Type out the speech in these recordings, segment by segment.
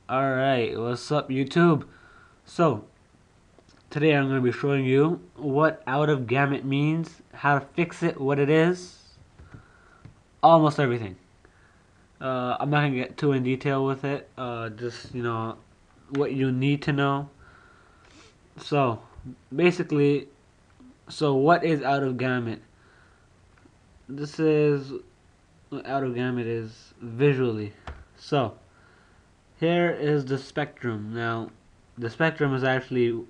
Alright, what's up YouTube? So, today I'm going to be showing you what out of gamut means, how to fix it, what it is, almost everything. I'm not going to get too in detail with it, just, what you need to know. So, basically, what is out of gamut? This is, out of gamut is visually. So, here is the spectrum. Now, the spectrum is actually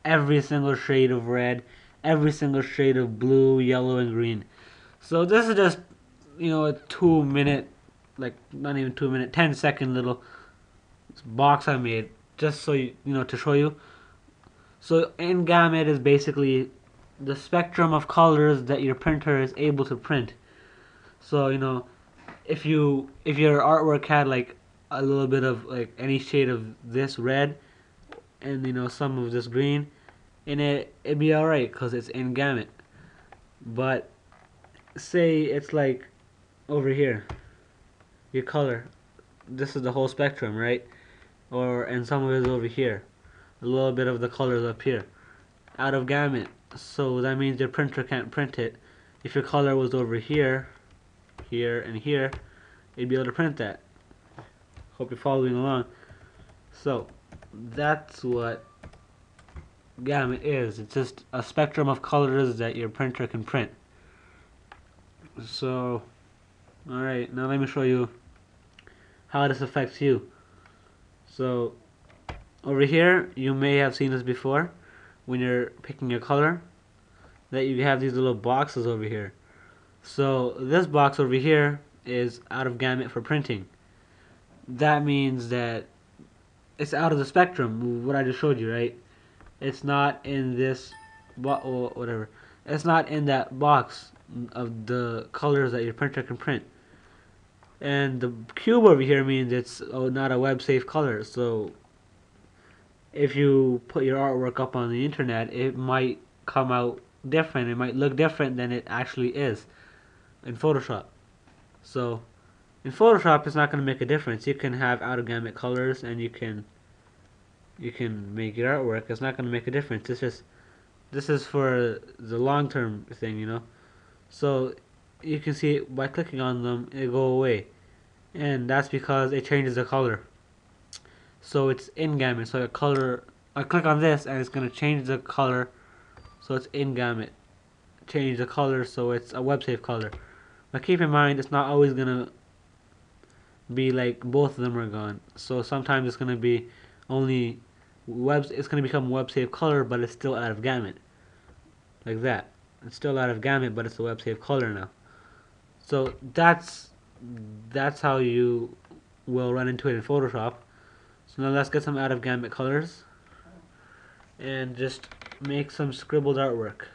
every single shade of red, every single shade of blue, yellow, and green. So this is just, a 2 minute, like not even 2 minute, 10-second little box I made just so to show you. So in gamut is basically the spectrum of colors that your printer is able to print. So if your artwork had like a little bit of like any shade of this red and some of this green in it'd be alright because it's in gamut. But say it's like over here, your color, this is the whole spectrum, right? And some of it is over here, a little bit of the colors up here, out of gamut. So that means your printer can't print it. If your color was over here, here, and here, it'd be able to print that. Hope you're following along. So that's what gamut is. It's just a spectrum of colors that your printer can print. So, alright, now let me show you how this affects you. So, over here, you may have seen this before when you're picking a color, that you have these little boxes over here. So, this box over here is out of gamut for printing. That means that it's out of the spectrum, what I just showed you, right? It's not in this, whatever. It's not in that box of the colors that your printer can print. And the cube over here means it's not a web safe color. So if you put your artwork up on the internet, it might come out different. It might look different than it actually is in Photoshop. So in Photoshop, it's not going to make a difference. You can have out of gamut colors and you can make your artwork. It's not going to make a difference. This is for the long term thing, So you can see by clicking on them, it go away, and that's because it changes the color. So it's in gamut. So I click on this, and it's gonna change the color. So it's in gamut. Change the color so it's a web safe color. But keep in mind, it's not always gonna be like both of them are gone. So sometimes it's gonna be only it's gonna become web safe color, but it's still out of gamut, like that. It's still out of gamut, but it's a web safe color now. So that's how you will run into it in Photoshop. So now let's get some out of gamut colors and just make some scribbled artwork.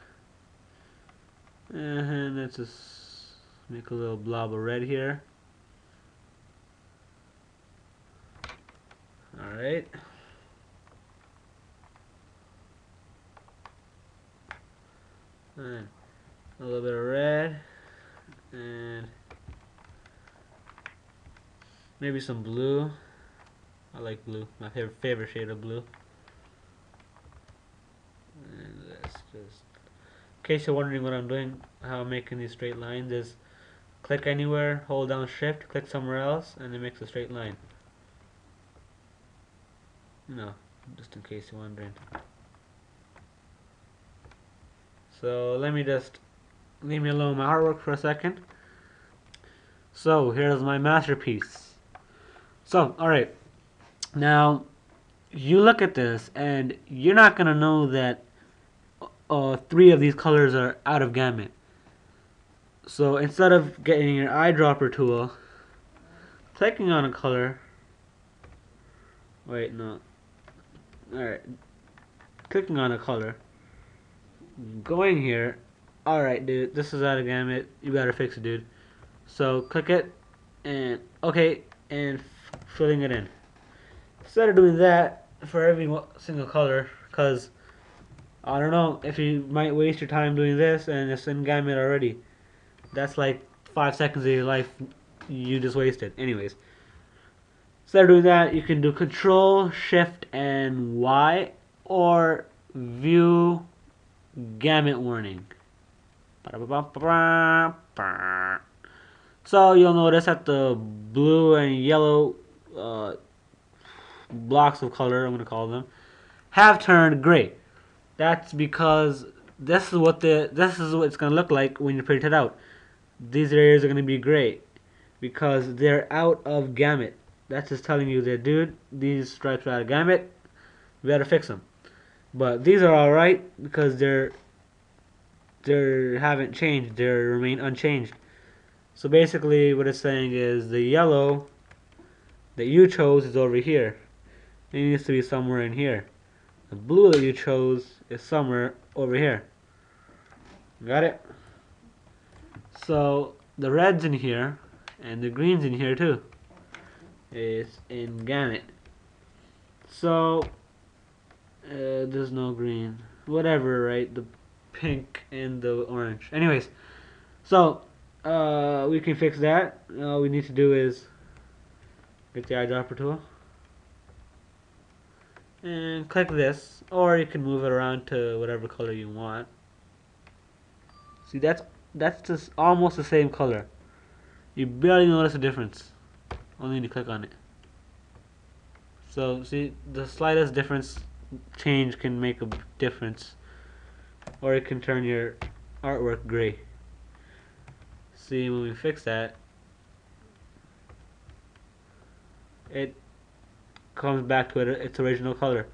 And let's just make a little blob of red here. Alright. And a little bit of red. And maybe some blue. I like blue. My favorite shade of blue. And let's just, in case you're wondering what I'm doing, how I'm making these straight lines is click anywhere, hold down shift, click somewhere else, and it makes a straight line. Just in case you're wondering. So let me just leave me alone my artwork for a second. So here's my masterpiece. So alright, now you look at this and you're not gonna know that 3 of these colors are out of gamut. So instead of getting your eyedropper tool, clicking on a color, alright, clicking on a color, going here, alright dude, this is out of gamut, you better fix it, dude. So click it, and okay, and filling it in. Instead of doing that for every single color, because I don't know if you might waste your time doing this and it's in gamut already. That's like 5 seconds of your life you just wasted. Anyways, Instead of doing that, you can do Control, Shift, and Y, or View Gamut Warning. So you'll notice that the blue and yellow blocks of color, I'm going to call them, have turned gray. That's because this is what it's going to look like when you print it out. These areas are going to be gray because they're out of gamut. That's just telling you that, dude, these stripes are out of gamut. We gotta fix them. But these are all right because they haven't changed. They remain unchanged. So basically, what it's saying is the yellow that you chose is over here. It needs to be somewhere in here. The blue that you chose is somewhere over here. Got it? So the red's in here, and the green's in here too. It's in gamut. So there's no green. Whatever, right? The pink and the orange. Anyways, so we can fix that. All we need to do is get the eyedropper tool and click this, or you can move it around to whatever color you want. See, that's just almost the same color. You barely notice a difference. Only need to click on it. So see, the slightest change can make a difference, or it can turn your artwork gray. See, when we fix that, it comes back to its original color.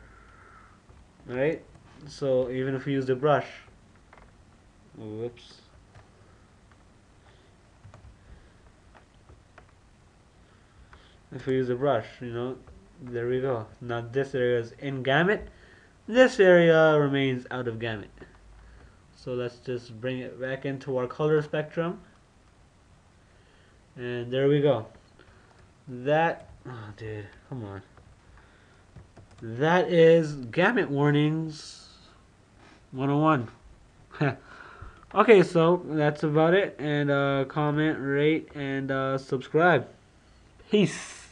Alright? So even if we use the brush, whoops. If we use the brush, there we go. Now this area is in gamut. This area remains out of gamut. So let's just bring it back into our color spectrum. And there we go. Oh dude, come on. That is Gamut Warnings 101. Okay, so that's about it. And comment, rate, and subscribe. Peace.